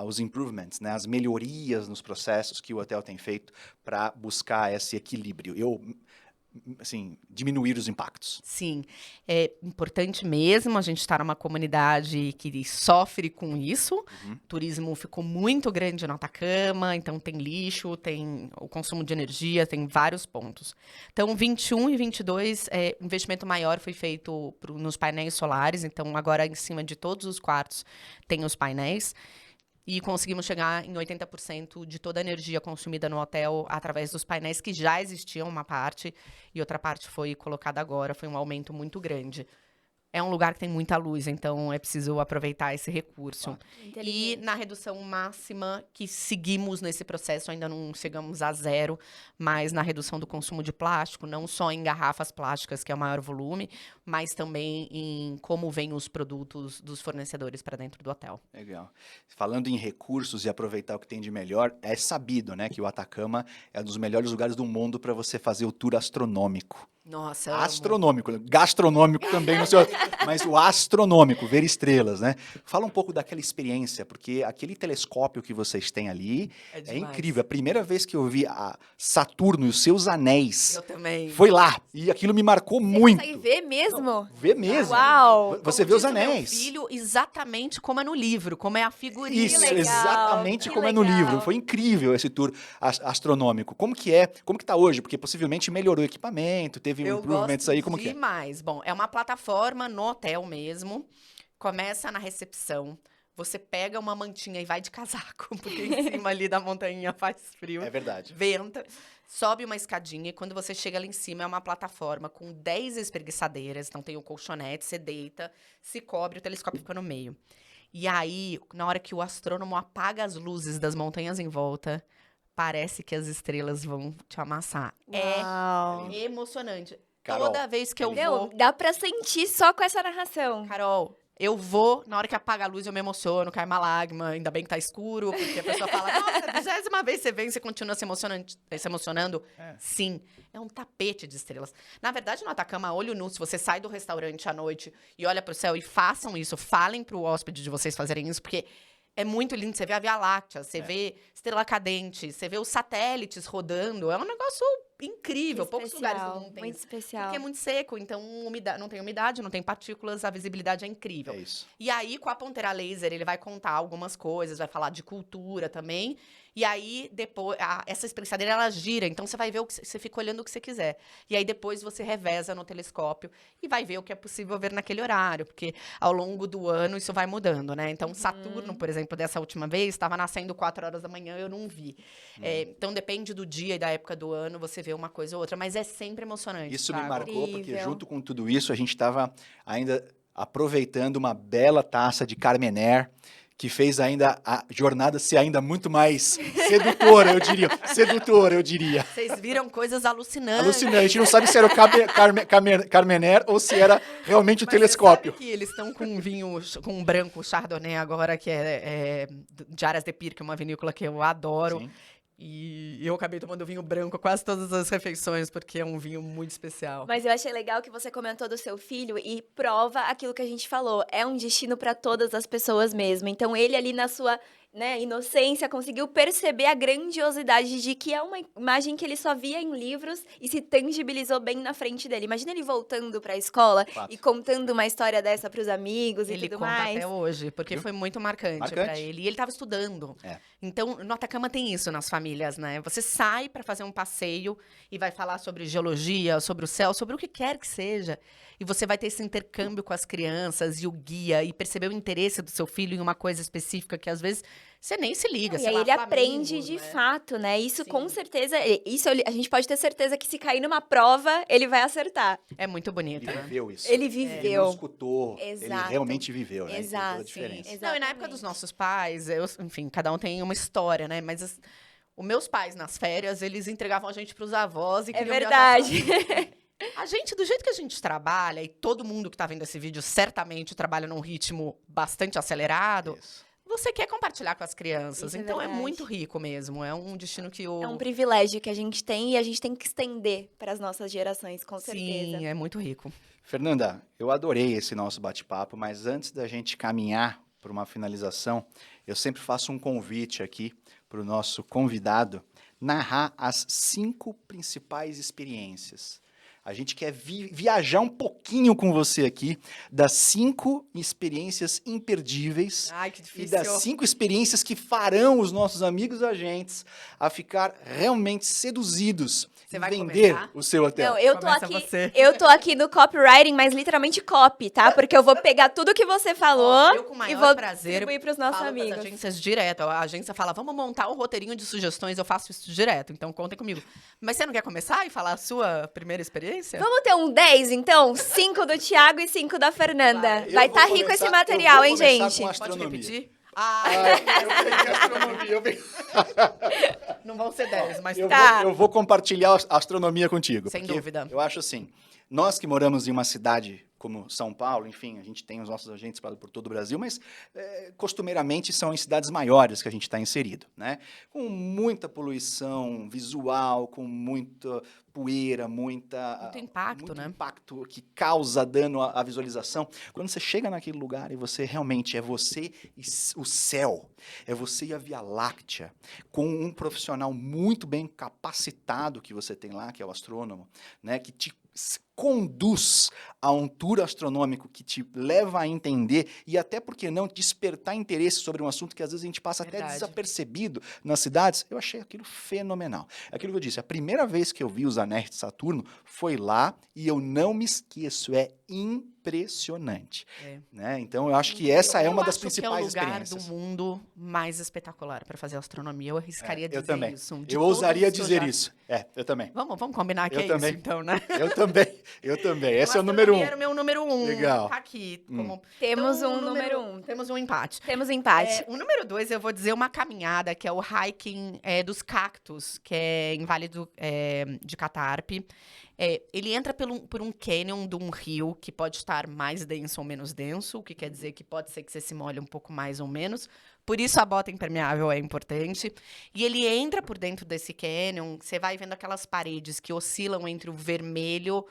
os improvements, né? As melhorias nos processos que o hotel tem feito para buscar esse equilíbrio? Assim, diminuir os impactos. Sim, é importante mesmo a gente estar numa comunidade que sofre com isso. Uhum. O turismo ficou muito grande no Atacama, então tem lixo, tem o consumo de energia, tem vários pontos. Então, 21 e 22, investimento maior foi feito nos painéis solares, então agora em cima de todos os quartos tem os painéis. E conseguimos chegar em 80% de toda a energia consumida no hotel através dos painéis que já existiam, uma parte, e outra parte foi colocada agora. Foi um aumento muito grande. É um lugar que tem muita luz, então é preciso aproveitar esse recurso. E Inteligente. na redução máxima, que seguimos nesse processo, ainda não chegamos a zero, mas na redução do consumo de plástico, não só em garrafas plásticas, que é o maior volume, mas também em como vêm os produtos dos fornecedores para dentro do hotel. Legal. Falando em recursos e aproveitar o que tem de melhor, é sabido, né, que o Atacama é um dos melhores lugares do mundo para você fazer o tour astronômico. Nossa, eu amo. Astronômico, gastronômico também, no seu, mas o astronômico, ver estrelas, né? Fala um pouco daquela experiência, porque aquele telescópio que vocês têm ali é demais. incrível. A primeira vez que eu vi a Saturno e os seus anéis Eu também. foi lá, e aquilo me marcou muito. Consegue ver mesmo? Ver mesmo. Uau! Você Como vê os diz o meu anéis. filho, exatamente como é no livro, como é a figurinha. Isso, legal, exatamente que como é no legal. livro. Foi incrível esse tour astronômico. Como que tá hoje? Porque possivelmente melhorou o equipamento, teve Eu improvements gosto aí, como que é? demais. Bom, é uma plataforma no hotel mesmo. Começa na recepção. Você pega uma mantinha e vai de casaco, porque em cima ali da montanha faz frio. É verdade. Venta. Sobe uma escadinha e quando você chega lá em cima é uma plataforma com 10 espreguiçadeiras. Então tem o colchonete, você deita, se cobre, o telescópio fica no meio. E aí, na hora que o astrônomo apaga as luzes das montanhas em volta, parece que as estrelas vão te amassar. Uau. É emocionante. Carol, Toda vez que eu Meu, vou... dá pra sentir só com essa narração. Carol, eu vou, na hora que apaga a luz eu me emociono, cai uma lágrima, ainda bem que tá escuro, porque a pessoa fala, nossa, 20ª vez você vem, você continua se emocionando. É. Sim, é um tapete de estrelas. Na verdade, no Atacama, olho nu, se você sai do restaurante à noite e olha pro céu e façam isso, falem pro hóspede de vocês fazerem isso, porque é muito lindo, você vê a Via Láctea, você vê estrela cadente, você vê os satélites rodando, é um negócio incrível, poucos lugares do mundo têm Muito isso. especial. Porque é muito seco, então não tem umidade, não tem partículas, a visibilidade é incrível. É isso. E aí, com a ponteira laser, ele vai contar algumas coisas, vai falar de cultura também. E aí, depois, essa espreguiçadeira, ela gira, então você vai ver você fica olhando o que você quiser. E aí, depois, você reveza no telescópio e vai ver o que é possível ver naquele horário, porque ao longo do ano isso vai mudando, né? Então, Saturno, por exemplo, dessa última vez, estava nascendo 4 horas da manhã, eu não vi. Então, depende do dia e da época do ano, você vê uma coisa ou outra, mas é sempre emocionante. Isso me Thiago. marcou, porque Incrível. junto com tudo isso, a gente estava ainda aproveitando uma bela taça de Carmener, que fez ainda a jornada ser ainda muito mais sedutora, eu diria. Vocês viram coisas alucinantes. Alucinante. A gente não sabe se era o Carmener ou se era realmente o Mas telescópio. Você sabe que eles estão com um vinho, com um branco Chardonnay agora, que é de Aras de Pir, que é uma vinícola que eu adoro. Sim. E eu acabei tomando vinho branco quase todas as refeições, porque é um vinho muito especial. Mas eu achei legal que você comentou do seu filho e prova aquilo que a gente falou. É um destino para todas as pessoas mesmo. Então, ele ali na sua né, inocência, conseguiu perceber a grandiosidade de que é uma imagem que ele só via em livros e se tangibilizou bem na frente dele. Imagina ele voltando para a escola Fato. e contando uma história dessa para os amigos Ele e tudo conta mais. até hoje, porque Viu? foi muito marcante Marcante. para ele. E ele estava estudando. É. Então, no Atacama tem isso nas famílias, né? Você sai para fazer um passeio e vai falar sobre geologia, sobre o céu, sobre o que quer que seja. E você vai ter esse intercâmbio com as crianças e o guia e perceber o interesse do seu filho em uma coisa específica que às vezes você nem se liga. E sei aí lá, ele aprende flamingos, de né? fato, né? Isso com Sim. certeza, a gente pode ter certeza que se cair numa prova, ele vai acertar. É muito bonito, Ele né? viveu isso. Ele Ele viveu. não escutou, ele Exato. realmente viveu, né? E tem toda a Exato, diferença. sim. Não, e na época dos nossos pais, enfim, cada um tem uma história, né? Mas os meus pais, nas férias, eles entregavam a gente pros avós e É queriam viajar verdade. sozinhos. A gente, do jeito que a gente trabalha, e todo mundo que tá vendo esse vídeo certamente trabalha num ritmo bastante acelerado, Isso. você quer compartilhar com as crianças. Isso é Então é verdade. muito rico mesmo. É um destino que o. É um privilégio que a gente tem e a gente tem que estender para as nossas gerações, com certeza. Sim, é muito rico. Fernanda, eu adorei esse nosso bate-papo, mas antes da gente caminhar para uma finalização, eu sempre faço um convite aqui para o nosso convidado narrar as 5 principais experiências. A gente quer viajar um pouquinho com você aqui das 5 experiências imperdíveis Ai, que e difícil. das 5 experiências que farão os nossos amigos agentes a ficar realmente seduzidos Você e vai vender começar? o seu hotel. Não, eu tô Começa aqui, você. eu tô aqui no copywriting, mas literalmente copy, tá? Porque eu vou pegar tudo que você falou Eu, com o maior e vou prazer, distribuir para os nossos falo amigos. pras agências direto. A agência fala, vamos montar um roteirinho de sugestões, eu faço isso direto, então contem comigo. Mas você não quer começar e falar a sua primeira experiência? Vamos ter um 10, então? 5 do Thiago e 5 da Fernanda. Vai. Vai Eu vou estar rico começar- esse material, eu hein, vou começar gente? com Pode astronomia. repetir? Ah, Eu peguei astronomia, não vão ser 10, mas Tá. eu vou compartilhar a astronomia contigo. Sem porque dúvida. Eu acho assim, nós que moramos em uma cidade como São Paulo, enfim, a gente tem os nossos agentes espalhados por todo o Brasil, mas costumeiramente são em cidades maiores que a gente está inserido, né? Com muita poluição visual, com muita poeira, muito impacto, né? impacto que causa dano à visualização. Quando você chega naquele lugar e você realmente é você e o céu, é você e a Via Láctea, com um profissional muito bem capacitado que você tem lá, que é o astrônomo, né, que te conduz a um tour astronômico que te leva a entender e até, por que não, despertar interesse sobre um assunto que às vezes a gente passa até Verdade. desapercebido nas cidades. Eu achei aquilo fenomenal. Aquilo que eu disse, a primeira vez que eu vi os anéis de Saturno foi lá e eu não me esqueço, é impressionante. É. Né? Então, eu acho que essa é Eu uma das acho que principais é o lugar experiências. do mundo mais espetacular para fazer astronomia. Eu arriscaria dizer Eu também. isso. De Eu todos ousaria que eu dizer já- isso. Eu também. Vamos combinar que Eu é também. isso, então, né? Eu também. Eu também. Esse é o Então, número 1. astronomia era o meu número 1. Legal. Tá aqui. Como... Temos Então, um número 1. Temos um empate. Temos um empate. O número 2, eu vou dizer uma caminhada, que é o hiking dos cactos, que é em Vale de Catarpe. Ele entra por um canyon de um rio que pode estar mais denso ou menos denso, o que quer dizer que pode ser que você se molhe um pouco mais ou menos. Por isso a bota impermeável é importante. E ele entra por dentro desse canyon, você vai vendo aquelas paredes que oscilam entre o vermelho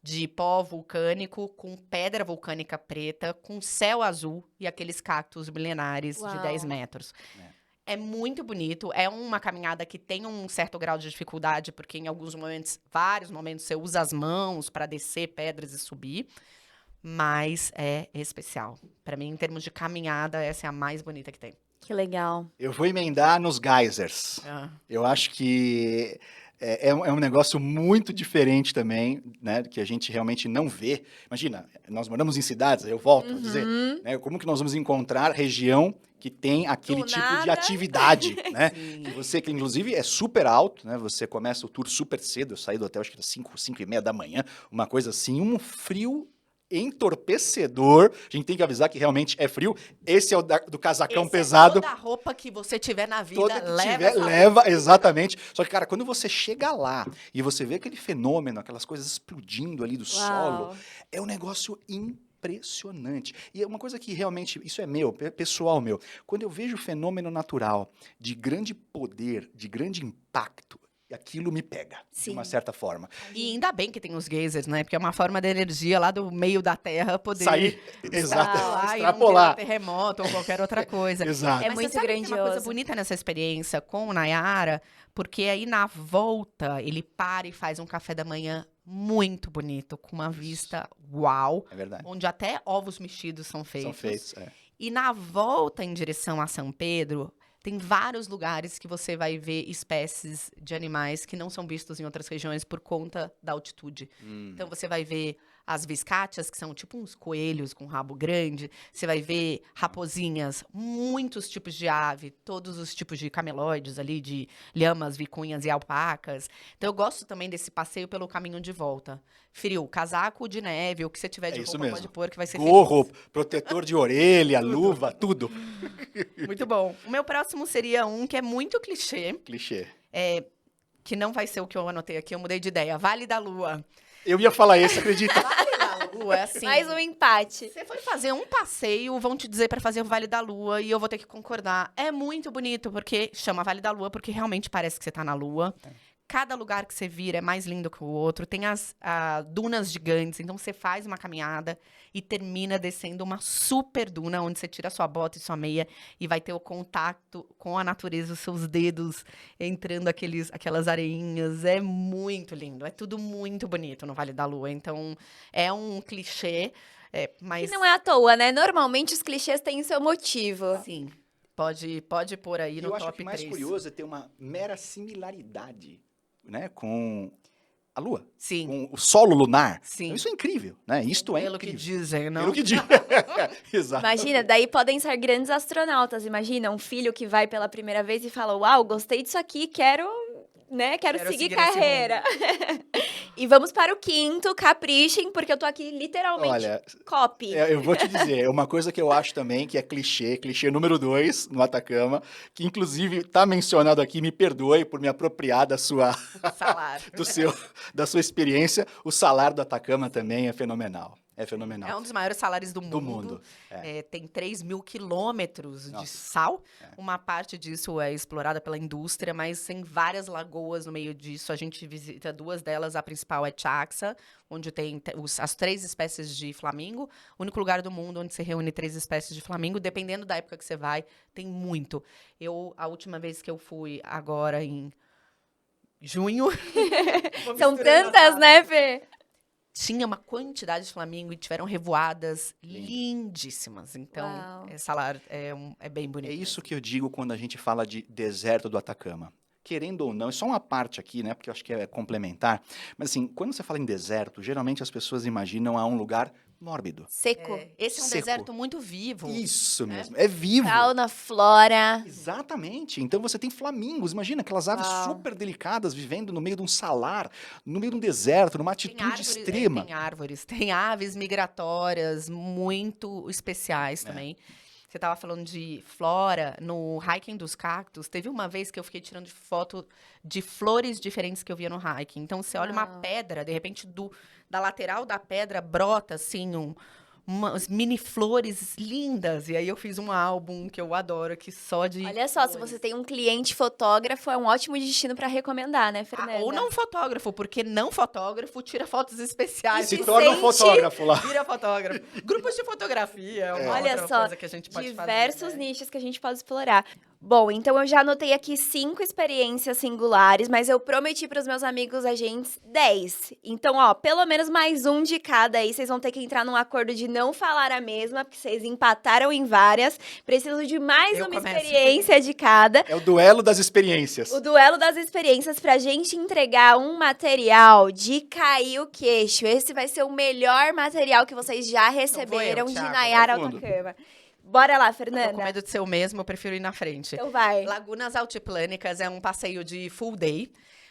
de pó vulcânico, com pedra vulcânica preta, com céu azul e aqueles cactos milenares de Uau. 10 metros. É muito bonito, é uma caminhada que tem um certo grau de dificuldade, porque em alguns momentos, vários momentos, você usa as mãos para descer pedras e subir, mas é especial. Para mim, em termos de caminhada, essa é a mais bonita que tem. Que legal. Eu vou emendar nos geysers. Eu acho que é um negócio muito diferente também, né, que a gente realmente não vê. Imagina, nós moramos em cidades, eu volto a dizer, né, como que nós vamos encontrar região que tem aquele Do tipo de nada. atividade, né? Sim. Que você, que inclusive é super alto, né? Você começa o tour super cedo, eu saí do hotel acho que era 5h30 da manhã, uma coisa assim, um frio entorpecedor. A gente tem que avisar que realmente é frio. Esse é o do casacão pesado. Toda a roupa que você tiver na vida, Toda que leva tiver, essa roupa. leva, exatamente. Só que, cara, quando você chega lá e você vê aquele fenômeno, aquelas coisas explodindo ali do solo, Uau. é um negócio impressionante. E é uma coisa que realmente, isso é meu, pessoal meu. Quando eu vejo fenômeno natural de grande poder, de grande impacto, E aquilo me pega, de Sim. uma certa forma. E ainda bem que tem os geysers, né? Porque é uma forma da energia lá do meio da Terra poder Sair, exato, lá e não ter um extrapolar. terremoto ou qualquer outra coisa. Exato. É Mas muito você sabe que tem uma coisa grandioso. bonita nessa experiência com o Nayara, porque aí na volta ele para e faz um café da manhã muito bonito, com uma vista uau, É verdade. onde até ovos mexidos são feitos. São feitos, é. E na volta em direção a São Pedro, tem vários lugares que você vai ver espécies de animais que não são vistos em outras regiões por conta da altitude. Então você vai ver as viscátias, que são tipo uns coelhos com rabo grande. Você vai ver raposinhas, muitos tipos de ave, todos os tipos de cameloides ali, de lhamas, vicunhas e alpacas. Então eu gosto também desse passeio pelo caminho de volta. Frio, casaco de neve, o que você tiver de isso roupa mesmo. pode pôr, que vai ser Gorro, protetor de orelha, luva, tudo. feliz. Muito bom. O meu próximo seria um que é muito clichê, Clichê. que não vai ser o que eu anotei aqui, eu mudei de ideia. Vale da Lua. Eu ia falar esse, acredita? Vale da Lua é assim. Mais um empate. Você foi fazer um passeio, vão te dizer para fazer o Vale da Lua e eu vou ter que concordar. É muito bonito porque chama Vale da Lua porque realmente parece que você tá na Lua. Cada lugar que você vira é mais lindo que o outro. Tem as dunas gigantes, então você faz uma caminhada e termina descendo uma super duna onde você tira sua bota e sua meia e vai ter o contato com a natureza, os seus dedos entrando aquelas areinhas. É muito lindo, é tudo muito bonito no Vale da Lua. Então, é um clichê, E mas não é à toa, né? Normalmente os clichês têm seu motivo. sim, pode pôr aí E no eu acho top que mais 3. curioso é ter uma mera similaridade, né, com a Lua, Sim, com o solo lunar. sim. Então, isso é incrível, né? Isto é Pelo que incrível. dizem, não? Pelo que diz. Exato. Imagina, daí podem ser grandes astronautas. Imagina um filho que vai pela primeira vez e fala: Uau, gostei disso aqui, quero Quero seguir seguir esse carreira. E vamos para o quinto, caprichem, porque eu tô aqui literalmente Olha, copy. eu vou te dizer, uma coisa que eu acho também que é clichê número 2 no Atacama, que inclusive está mencionado aqui, me perdoe por me apropriar da sua, Salário. da sua experiência, o salário do Atacama também é fenomenal. É fenomenal. É um dos maiores salários do mundo. Do mundo. Tem 3.000 quilômetros de Nossa. sal. Uma parte disso é explorada pela indústria, mas tem várias lagoas no meio disso. A gente visita 2 delas. A principal é Chaxa, onde tem as 3 espécies de flamingo. O único lugar do mundo onde se reúne 3 espécies de flamingo. Dependendo da época que você vai, tem muito. A última vez que eu fui, agora em junho... vou São misturando as tantas, datas. né, Fê? Tinha uma quantidade de flamingo e tiveram revoadas lindíssimas. Então, Uau. salário é bem bonito. É isso que eu digo quando a gente fala de deserto do Atacama. Querendo ou não, é só uma parte aqui, né? Porque eu acho que é complementar. Mas assim, quando você fala em deserto, geralmente as pessoas imaginam a um lugar mórbido. Seco. Esse é um Seco. deserto muito vivo. Isso mesmo, é vivo. Fauna, flora. Exatamente. Então você tem flamingos, imagina aquelas aves Uau. super delicadas vivendo no meio de um salar, no meio de um deserto, numa Tem atitude árvores, extrema. tem árvores, tem aves migratórias muito especiais também. Você estava falando de flora, no hiking dos cactos. Teve uma vez que eu fiquei tirando foto de flores diferentes que eu via no hiking. Então, você olha uma Uau. pedra, de repente, da lateral da pedra brota, assim, umas mini flores lindas. E aí, eu fiz um álbum que eu adoro, que só de Olha só, se flores. você tem um cliente fotógrafo, é um ótimo destino para recomendar, né, Ah, Fernanda? ou não fotógrafo, porque não fotógrafo tira fotos especiais. Se se torna um sente- fotógrafo lá. Vira fotógrafo. Grupos de fotografia é uma Olha outra só, coisa que a gente pode diversos fazer. Né? nichos que a gente pode explorar. Bom, então eu já anotei aqui 5 experiências singulares, mas eu prometi para os meus amigos agentes 10. Então, ó, pelo menos mais um de cada aí. Vocês vão ter que entrar num acordo de não falar a mesma, porque vocês empataram em várias. Preciso de mais Eu uma começo. experiência de cada. É o duelo das experiências. O duelo das experiências pra gente entregar um material de cair o queixo. Esse vai ser o melhor material que vocês já receberam de Thiago, Nayara profundo. Autocama. Bora lá, Eu tô com Fernanda. medo de ser o mesmo, eu prefiro ir na frente. Então vai. Lagunas Altiplânicas é um passeio de full day,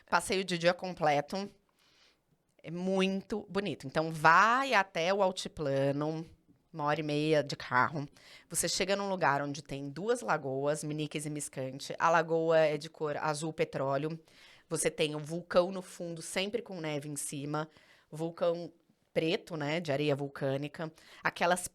passeio de dia completo. É muito bonito. Então, vai até o altiplano, 1h30 de carro. Você chega num lugar onde tem 2 lagoas, Miniques e Miscante. A lagoa é de cor azul petróleo. Você tem o vulcão no fundo, sempre com neve em cima. Vulcão preto, né, de areia vulcânica. Aquelas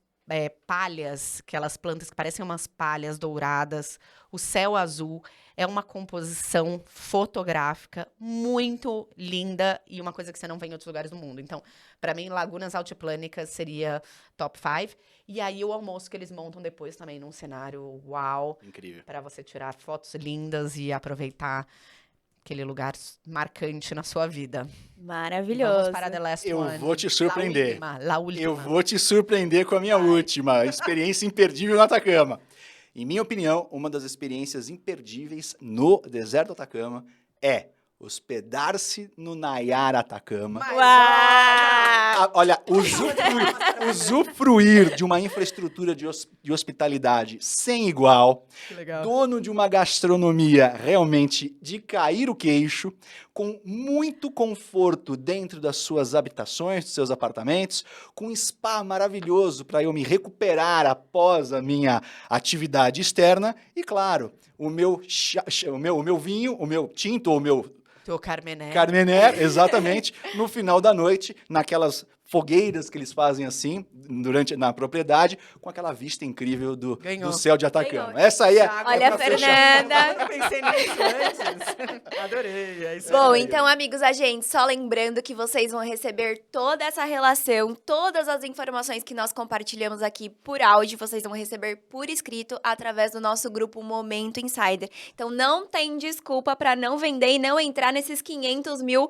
palhas, aquelas plantas que parecem umas palhas douradas, o céu azul. É uma composição fotográfica muito linda e uma coisa que você não vê em outros lugares do mundo. Então, para mim, Lagunas Altiplânicas seria top 5. E aí, o almoço que eles montam depois também num cenário uau. Incrível. Para você tirar fotos lindas e aproveitar aquele lugar marcante na sua vida. Maravilhoso. Vamos para The Last One. Eu vou te surpreender. La última. Eu vou te surpreender com a minha última experiência imperdível no Atacama. Em minha opinião, uma das experiências imperdíveis no deserto do Atacama é hospedar-se no Nayara Atacama. Uau! Olha, usufruir de uma infraestrutura de hospitalidade sem igual, Que legal. dono de uma gastronomia realmente de cair o queixo, com muito conforto dentro das suas habitações, dos seus apartamentos, com um spa maravilhoso para eu me recuperar após a minha atividade externa e, claro, o meu vinho, o meu tinto ou o meu Teu Carmené. Carmené, exatamente, no final da noite, naquelas fogueiras que eles fazem assim, na propriedade, com aquela vista incrível do céu de Atacama. Ganhou. Essa aí é... Olha, pra fechar. Fernanda. Eu não pensei nisso antes. Adorei. É isso Bom, aí. então, amigos, a gente, só lembrando que vocês vão receber toda essa relação, todas as informações que nós compartilhamos aqui por áudio, vocês vão receber por escrito através do nosso grupo Momento Insider. Então, não tem desculpa para não vender e não entrar nesses 500 mil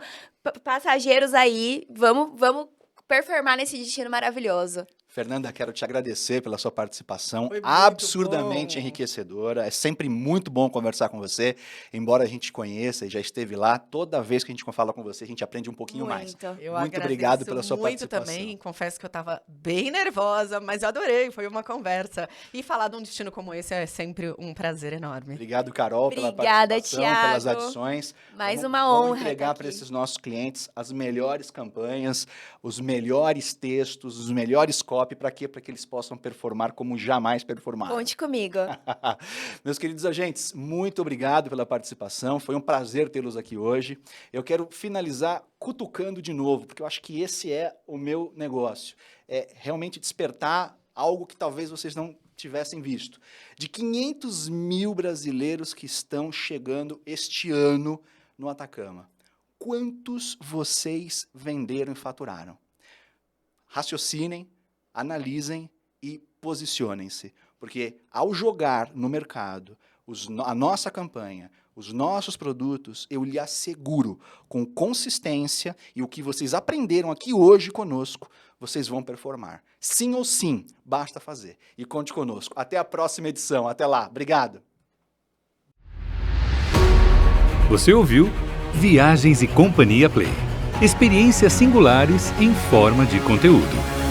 passageiros aí. Vamos performar nesse destino maravilhoso. Fernanda, quero te agradecer pela sua participação, Foi muito absurdamente bom. enriquecedora. É sempre muito bom conversar com você, embora a gente te conheça e já esteve lá. Toda vez que a gente fala com você, a gente aprende um pouquinho mais. Eu Muito agradeço obrigado pela sua muito participação. também. Confesso que eu estava bem nervosa, mas eu adorei. Foi uma conversa. E falar de um destino como esse é sempre um prazer enorme. Obrigado, Carol, pela Obrigada, participação, pelas Thiago. adições. Mais Vamos- uma Vamos honra entregar tá para aqui. esses nossos clientes as melhores campanhas, os melhores textos, os melhores copy, para quê? Para que eles possam performar como jamais performaram. Conte comigo. Meus queridos agentes, muito obrigado pela participação. Foi um prazer tê-los aqui hoje. Eu quero finalizar cutucando de novo, porque eu acho que esse é o meu negócio. É realmente despertar algo que talvez vocês não tivessem visto. De 500 mil brasileiros que estão chegando este ano no Atacama, quantos vocês venderam e faturaram? Raciocinem, analisem e posicionem-se, porque ao jogar no mercado a nossa campanha, os nossos produtos, eu lhe asseguro, com consistência e o que vocês aprenderam aqui hoje conosco, vocês vão performar. Sim ou sim, basta fazer. E conte conosco. Até a próxima edição. Até lá. Obrigado. Você ouviu Viagens e Companhia Play. Experiências singulares em forma de conteúdo.